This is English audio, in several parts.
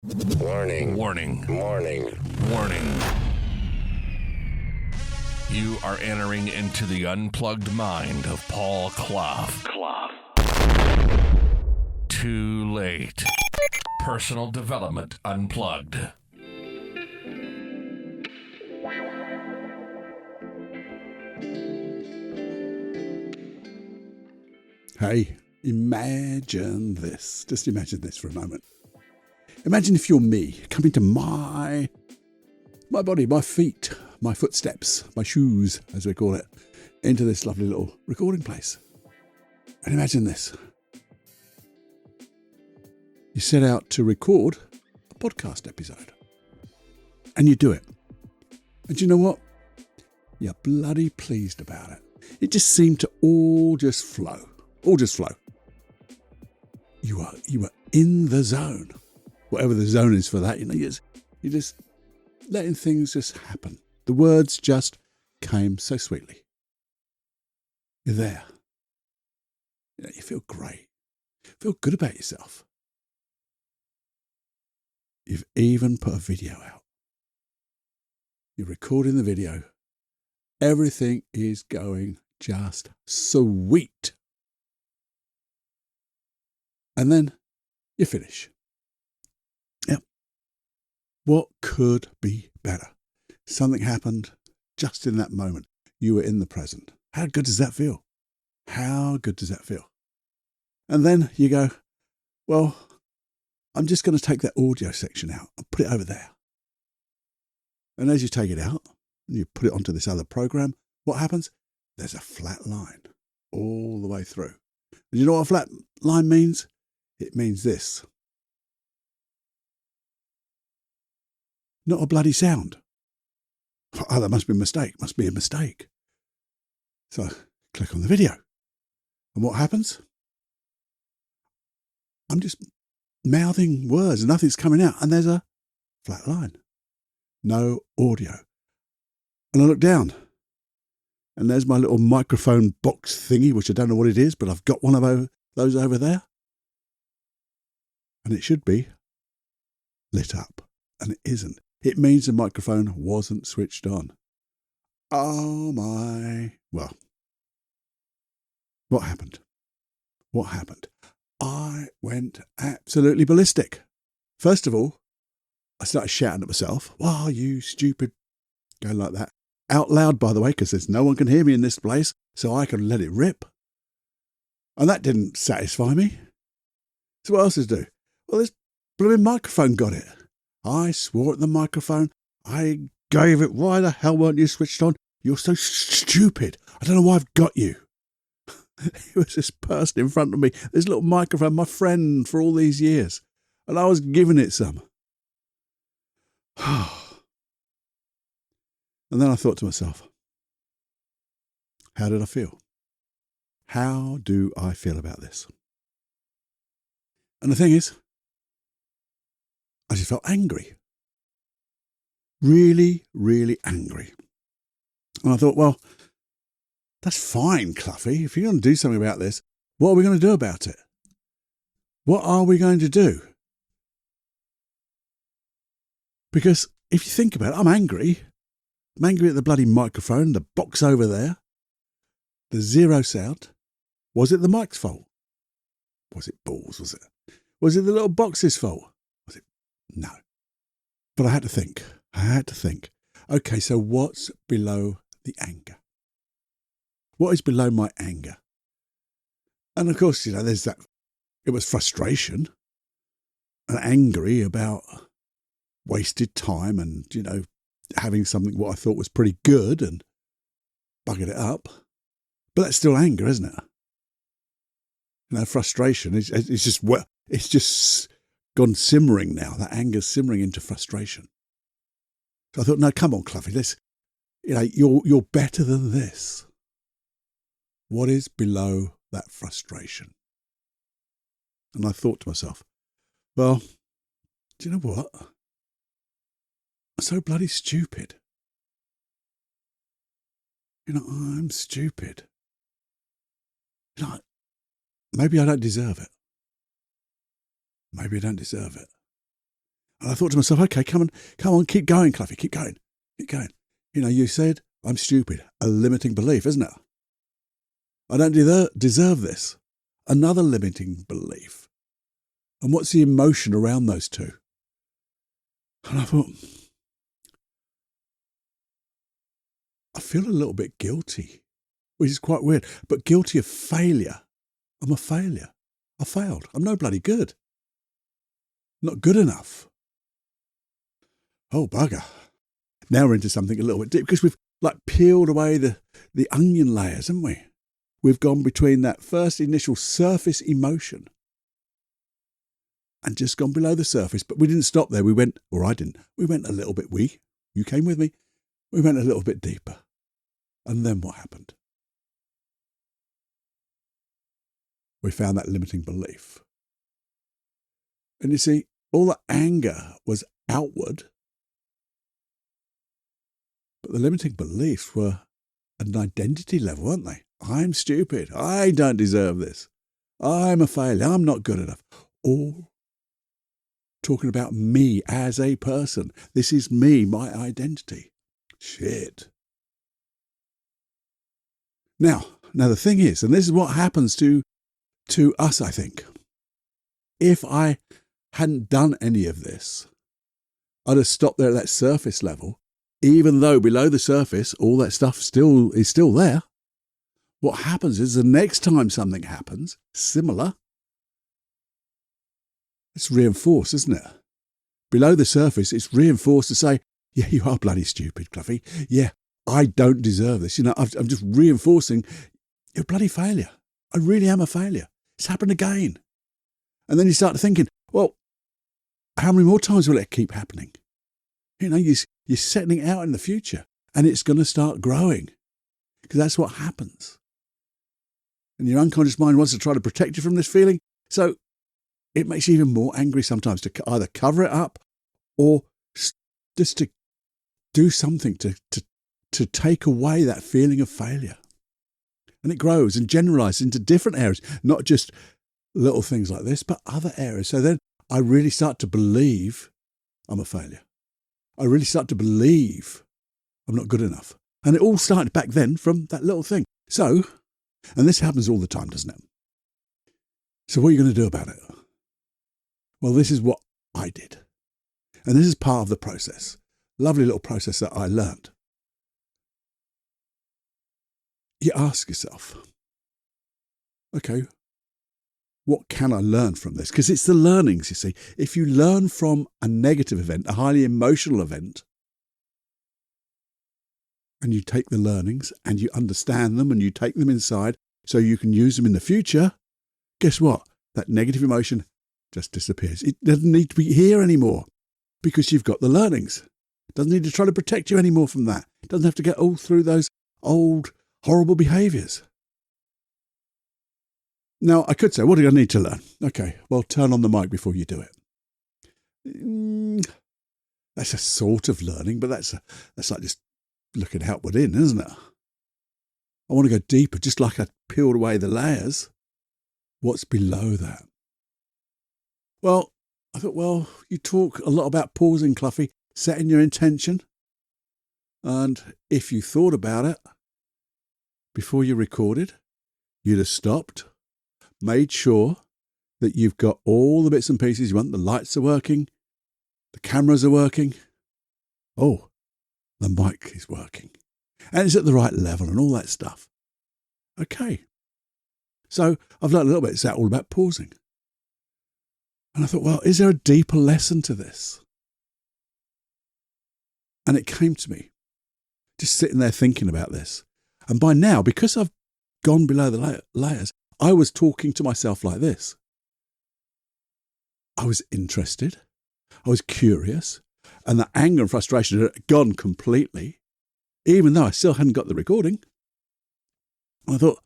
Warning. Warning. Warning. Warning. You are entering into the unplugged mind of Paul Clough. Too late. Personal Development Unplugged. Hey, imagine this. Just imagine this for a moment. Imagine if you're me, coming to my body, my feet, my footsteps, my shoes, as we call it, into this lovely little recording place. And imagine this. You set out to record a podcast episode. And you do it. And you know what? You're bloody pleased about it. It just seemed to all just flow. You were in the zone. Whatever the zone is for that, you're just letting things just happen. The words just came so sweetly. You're there. You feel great. Feel good about yourself. You've even put a video out. You're recording the video. Everything is going just sweet. And then you finish. Yep. What could be better? Something happened just in that moment. You were in the present. How good does that feel? How good does that feel? And then you go, well, I'm just going to take that audio section out and put it over there. And as you take it out and you put it onto this other program, what happens? There's a flat line all the way through. And you know what a flat line means? It means this. Not a bloody sound. Oh, that must be a mistake. Must be a mistake. So I click on the video. And what happens? I'm just mouthing words and nothing's coming out. And there's a flat line. No audio. And I look down. And there's my little microphone box thingy, which I don't know what it is, but I've got one of those over there. And it should be lit up. And it isn't. It means the microphone wasn't switched on. Oh my. Well, what happened? I went absolutely ballistic. First of all, I started shouting at myself. Wow, you stupid. Going like that. Out loud, by the way, because there's no one can hear me in this place, so I can let it rip. And that didn't satisfy me. So what else does it do? Well, this blooming microphone got it. I swore at the microphone. I gave it, why the hell weren't you switched on? You're so stupid. I don't know why I've got you. It was this person in front of me, this little microphone, my friend for all these years. And I was giving it some. And then I thought to myself, how did I feel? How do I feel about this? And the thing is, I just felt angry. Really, really angry. And I thought, well, that's fine, Cluffy. If you're going to do something about this, what are we going to do about it? What are we going to do? Because if you think about it, I'm angry. I'm angry at the bloody microphone, the box over there, the zero sound. Was it the mic's fault? Was it balls, was it? Was it the little box's fault? Was it? No. But I had to think. Okay, so what's below the anger? What is below my anger? And of course, there's that. It was frustration and angry about wasted time and, having something what I thought was pretty good and bugging it up. But that's still anger, isn't it? Frustration is it's just gone simmering now. That anger's simmering into frustration. So I thought, no, come on, Cluffy, you're better than this. What is below that frustration? And I thought to myself, well, do you know what? I'm so bloody stupid. I'm stupid. Maybe I don't deserve it. And I thought to myself, okay, come on, keep going, Cluffy, keep going. You said I'm stupid. A limiting belief, isn't it? I don't deserve this. Another limiting belief. And what's the emotion around those two? And I thought, I feel a little bit guilty, which is quite weird, but guilty of failure. I'm a failure. I failed. I'm no bloody good. Not good enough. Oh, bugger. Now we're into something a little bit deep because we've peeled away the onion layers, haven't we? We've gone between that first initial surface emotion and just gone below the surface, but we didn't stop there. We went, or I didn't, we went a little bit, you came with me, we went a little bit deeper. And then what happened? We found that limiting belief. And you see, all the anger was outward, but the limiting beliefs were at an identity level, weren't they? I'm stupid. I don't deserve this. I'm a failure. I'm not good enough. All talking about me as a person. This is me, my identity. Shit. Now the thing is, and this is what happens to us, I think. If I hadn't done any of this, I'd have stopped there at that surface level, even though below the surface, all that stuff is still there. What happens is the next time something happens, similar, it's reinforced, isn't it? Below the surface, it's reinforced to say, yeah, you are bloody stupid, Cluffy. Yeah, I don't deserve this. I'm just reinforcing, you're a bloody failure. I really am a failure. It's happened again. And then you start thinking, well, how many more times will it keep happening? You're setting it out in the future and it's going to start growing because that's what happens. And your unconscious mind wants to try to protect you from this feeling. So it makes you even more angry sometimes to either cover it up or just to do something to take away that feeling of failure. And it grows and generalizes into different areas, not just little things like this, but other areas. So then I really start to believe I'm a failure. I really start to believe I'm not good enough. And it all started back then from that little thing. So, and this happens all the time, doesn't it? So what are you going to do about it? Well, this is what I did. And this is part of the process. Lovely little process that I learned. You ask yourself, okay, what can I learn from this? Because it's the learnings, you see. If you learn from a negative event, a highly emotional event, and you take the learnings and you understand them and you take them inside so you can use them in the future, guess what? That negative emotion just disappears. It doesn't need to be here anymore because you've got the learnings. It doesn't need to try to protect you anymore from that. It doesn't have to get all through those old horrible behaviours. Now, I could say, what do I need to learn? Okay, well, turn on the mic before you do it. That's a sort of learning, but that's like just looking outward in, isn't it? I want to go deeper, just like I peeled away the layers. What's below that? Well, I thought, you talk a lot about pausing, Cluffy, setting your intention. And if you thought about it before you recorded, you'd have stopped, made sure that you've got all the bits and pieces you want. The lights are working, the cameras are working. Oh, the mic is working. And it's at the right level and all that stuff. Okay. So I've learned a little bit. It's all about pausing. And I thought, is there a deeper lesson to this? And it came to me, just sitting there thinking about this. And by now, because I've gone below the layers, I was talking to myself like this. I was interested. I was curious. And the anger and frustration had gone completely, even though I still hadn't got the recording. I thought,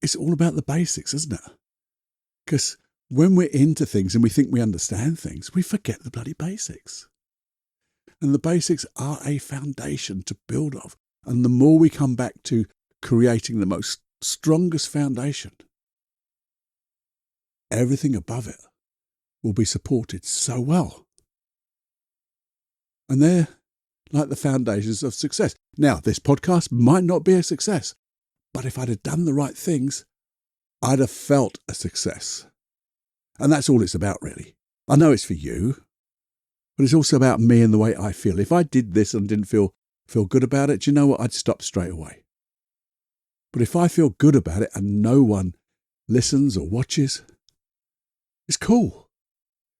it's all about the basics, isn't it? Because when we're into things and we think we understand things, we forget the bloody basics. And the basics are a foundation to build off. And the more we come back to creating the most strongest foundation, everything above it will be supported so well. And they're like the foundations of success. Now, this podcast might not be a success, but if I'd have done the right things, I'd have felt a success. And that's all it's about, really. I know it's for you, but it's also about me and the way I feel. If I did this and didn't feel good about it, do you know what? I'd stop straight away. But if I feel good about it and no one listens or watches, it's cool,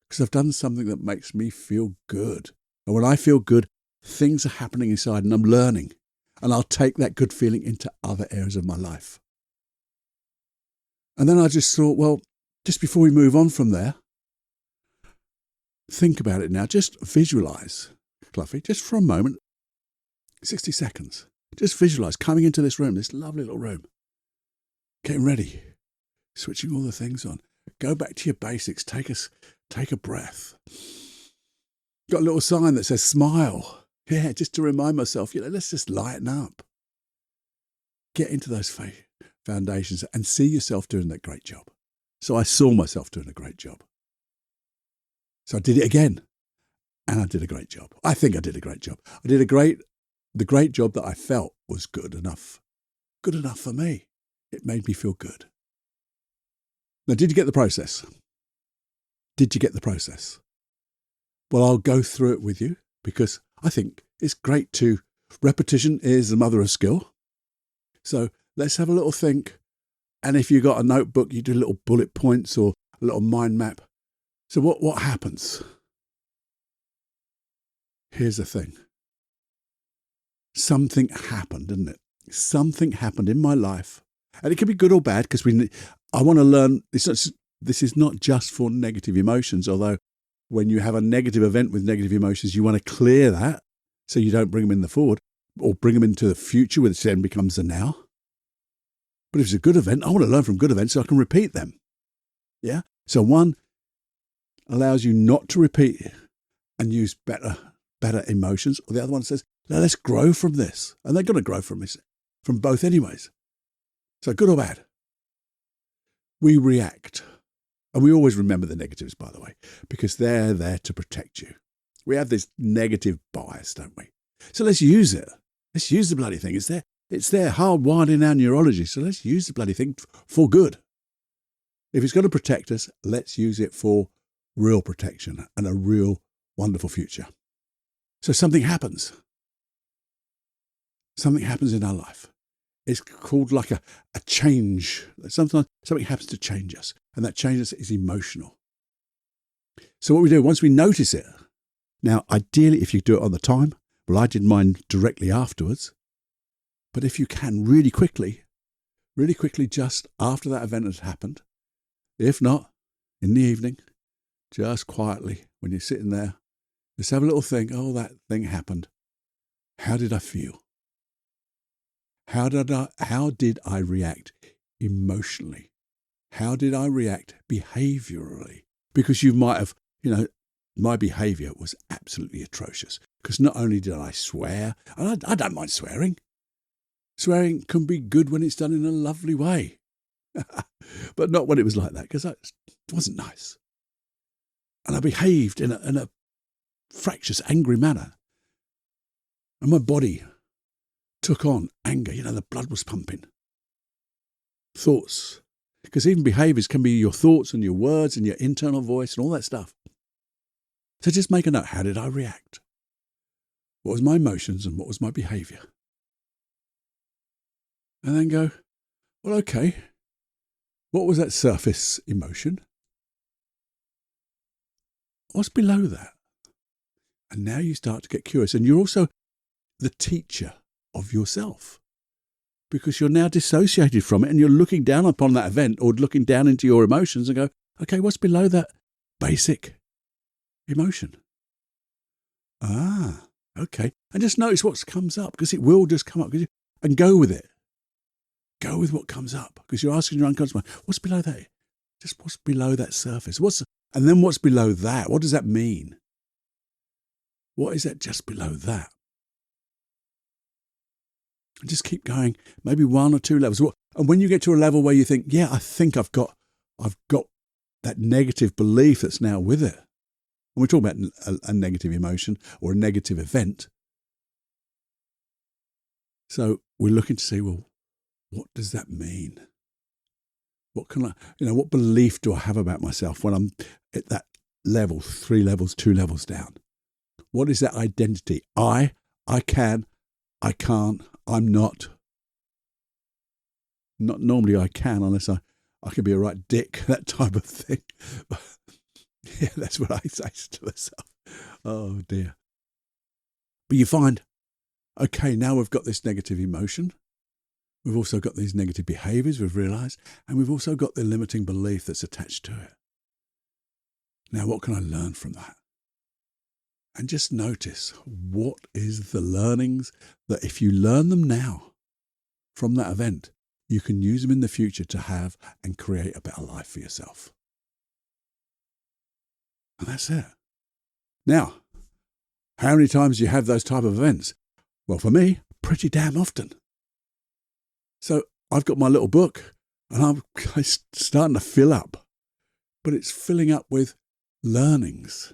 because I've done something that makes me feel good. And when I feel good, things are happening inside and I'm learning. And I'll take that good feeling into other areas of my life. And then I just thought, well, just before we move on from there, think about it now. Just visualize, Fluffy, just for a moment, 60 seconds. Just visualize coming into this room, this lovely little room, getting ready, switching all the things on. Go back to your basics. Take a breath. Got a little sign that says smile. Yeah, just to remind myself, let's just lighten up. Get into those foundations and see yourself doing that great job. So I saw myself doing a great job. So I did it again, and I did a great job. I think I did a great job. I did the great job that I felt was good enough for me. It made me feel good. Now, did you get the process? Did you get the process? Well, I'll go through it with you because I think it's great to, repetition is the mother of skill. So let's have a little think. And if you've got a notebook, you do little bullet points or a little mind map. So what happens? Here's the thing. Something happened, didn't it? Something happened in my life. And it can be good or bad because I want to learn. This is not just for negative emotions, although when you have a negative event with negative emotions, you want to clear that so you don't bring them in the forward or bring them into the future, which then becomes the now. But if it's a good event, I want to learn from good events so I can repeat them. Yeah? So one allows you not to repeat and use better emotions. Or the other one says, now let's grow from this. And they're going to grow from both anyways. So good or bad? We react. And we always remember the negatives, by the way, because they're there to protect you. We have this negative bias, don't we? So let's use it. Let's use the bloody thing. It's there hardwired in our neurology. So let's use the bloody thing for good. If it's going to protect us, let's use it for real protection and a real wonderful future. So something happens. Something happens in our life. It's called like a change. Sometimes something happens to change us, and that change us is emotional. So what we do, once we notice it, now ideally if you do it on the time, well, I did mine directly afterwards, but if you can really quickly just after that event has happened, if not, in the evening, just quietly, when you're sitting there, just have a little think, oh, that thing happened. How did I feel? How did I react emotionally? How did I react behaviorally? Because you might have, my behavior was absolutely atrocious. Because not only did I swear, and I don't mind swearing. Swearing can be good when it's done in a lovely way. But not when it was like that, because it wasn't nice. And I behaved in a fractious, angry manner. And my body took on anger. The blood was pumping. Thoughts. Because even behaviours can be your thoughts and your words and your internal voice and all that stuff. So just make a note. How did I react? What was my emotions and what was my behaviour? And then go, well, okay, what was that surface emotion? What's below that? And now you start to get curious. And you're also the teacher of yourself, because you're now dissociated from it and you're looking down upon that event or looking down into your emotions and go, okay, what's below that basic emotion? Okay. And just notice what comes up, because it will just come up, and go with it. Go with what comes up, because you're asking your unconscious mind, what's below that? Just what's below that surface? And then what's below that? What does that mean? What is that just below that? And just keep going, maybe one or two levels. And when you get to a level where you think, yeah, I think I've got that negative belief that's now with it, And we're talking about a negative emotion or a negative event. So we're looking to see, well, what does that mean? What can what belief do I have about myself when I'm at that level, 3 levels, 2 levels down? What is that identity? I can, I can't, I'm not. Not normally I can, unless I can be a right dick, that type of thing. Yeah, that's what I say to myself. Oh dear. But you find, okay, now we've got this negative emotion. We've also got these negative behaviors, we've realized, and we've also got the limiting belief that's attached to it. Now, what can I learn from that? And just notice, what is the learnings that if you learn them now from that event, you can use them in the future to have and create a better life for yourself. And that's it. Now, how many times do you have those type of events? Well, for me, pretty damn often. So I've got my little book and I'm starting to fill up, but it's filling up with learnings.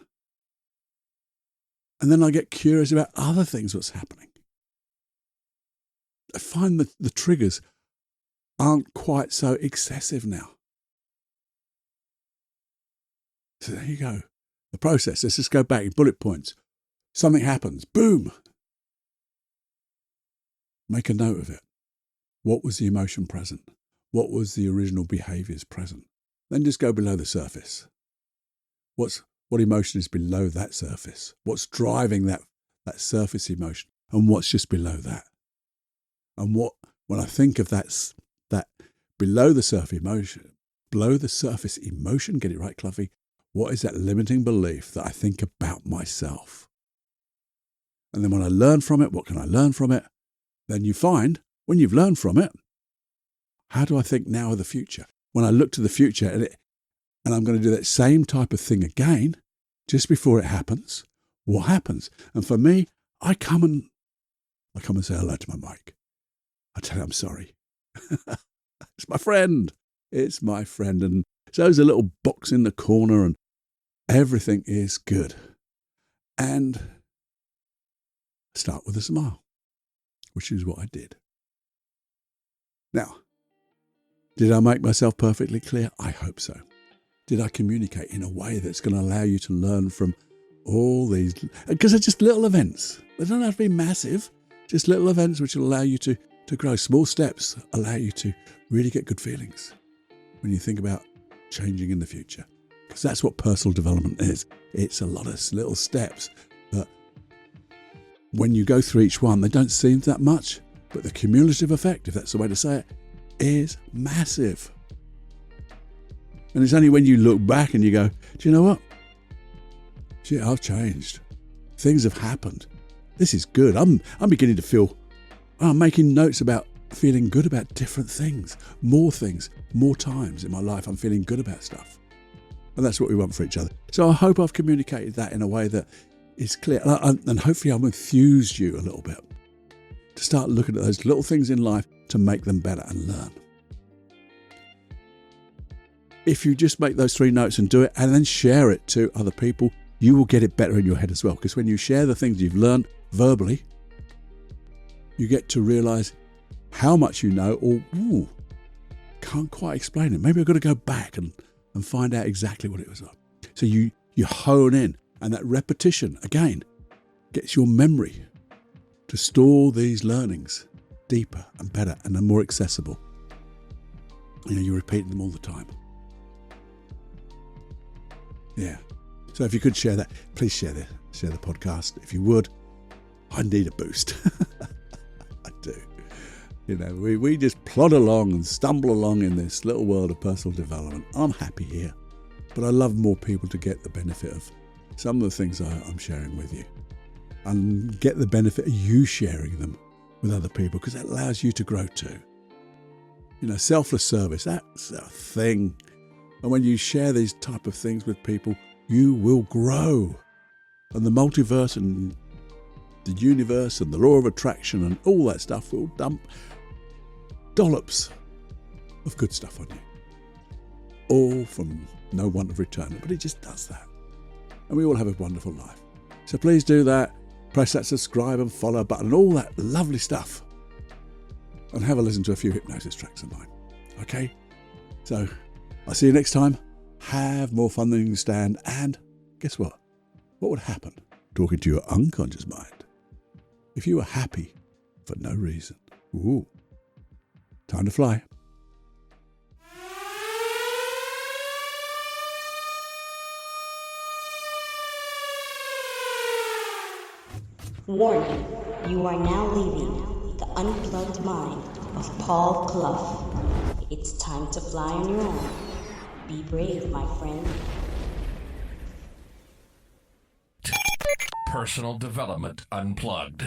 And then I get curious about other things, what's happening. I find that the triggers aren't quite so excessive now. So there you go. The process. Let's just go back in bullet points. Something happens. Boom. Make a note of it. What was the emotion present? What was the original behaviors present? Then just go below the surface. What emotion is below that surface? What's driving that surface emotion? And what's just below that? And when I think of that below the surface emotion, get it right, Cluffy, what is that limiting belief that I think about myself? And then when I learn from it, what can I learn from it? Then you find, when you've learned from it, how do I think now of the future? When I look to the future and I'm going to do that same type of thing again, just before it happens, what happens? And for me, I come and say hello to my mic. I tell you I'm sorry. It's my friend. It's my friend. And so there's a little box in the corner and everything is good. And start with a smile, which is what I did. Now, did I make myself perfectly clear? I hope so. Did I communicate in a way that's going to allow you to learn from all these? Because they're just little events. They don't have to be massive. Just little events which will allow you to grow. Small steps allow you to really get good feelings when you think about changing in the future. Because that's what personal development is. It's a lot of little steps that when you go through each one, they don't seem that much, but the cumulative effect, if that's the way to say it, is massive. And it's only when you look back and you go, do you know what? Shit, I've changed. Things have happened. This is good. I'm beginning to feel, I'm making notes about feeling good about different things, more times in my life. I'm feeling good about stuff. And that's what we want for each other. So I hope I've communicated that in a way that is clear. And hopefully I've enthused you a little bit to start looking at those little things in life to make them better and learn. If you just make those 3 notes and do it and then share it to other people, you will get it better in your head as well. Because when you share the things you've learned verbally, you get to realize how much you know or, can't quite explain it. Maybe I've got to go back and find out exactly what it was like. So you hone in, and that repetition, again, gets your memory to store these learnings deeper and better and more accessible. You're repeating them all the time. Yeah. So if you could share that, please share the podcast. If you would, I need a boost. I do. We just plod along and stumble along in this little world of personal development. I'm happy here, but I love more people to get the benefit of some of the things I'm sharing with you, and get the benefit of you sharing them with other people, because that allows you to grow too. Selfless service, that's a thing. And when you share these type of things with people, you will grow. And the multiverse and the universe and the law of attraction and all that stuff will dump dollops of good stuff on you. All from no want of return. But it just does that. and we all have a wonderful life. So please do that. Press that subscribe and follow button and all that lovely stuff. And have a listen to a few hypnosis tracks of mine. Okay? So, I'll see you next time. Have more fun than you can stand. And guess what? What would happen talking to your unconscious mind if you were happy for no reason? Ooh. Time to fly. Warning, you are now leaving the unplugged mind of Paul Clough. It's time to fly on your own. Be brave, my friend. Personal Development Unplugged.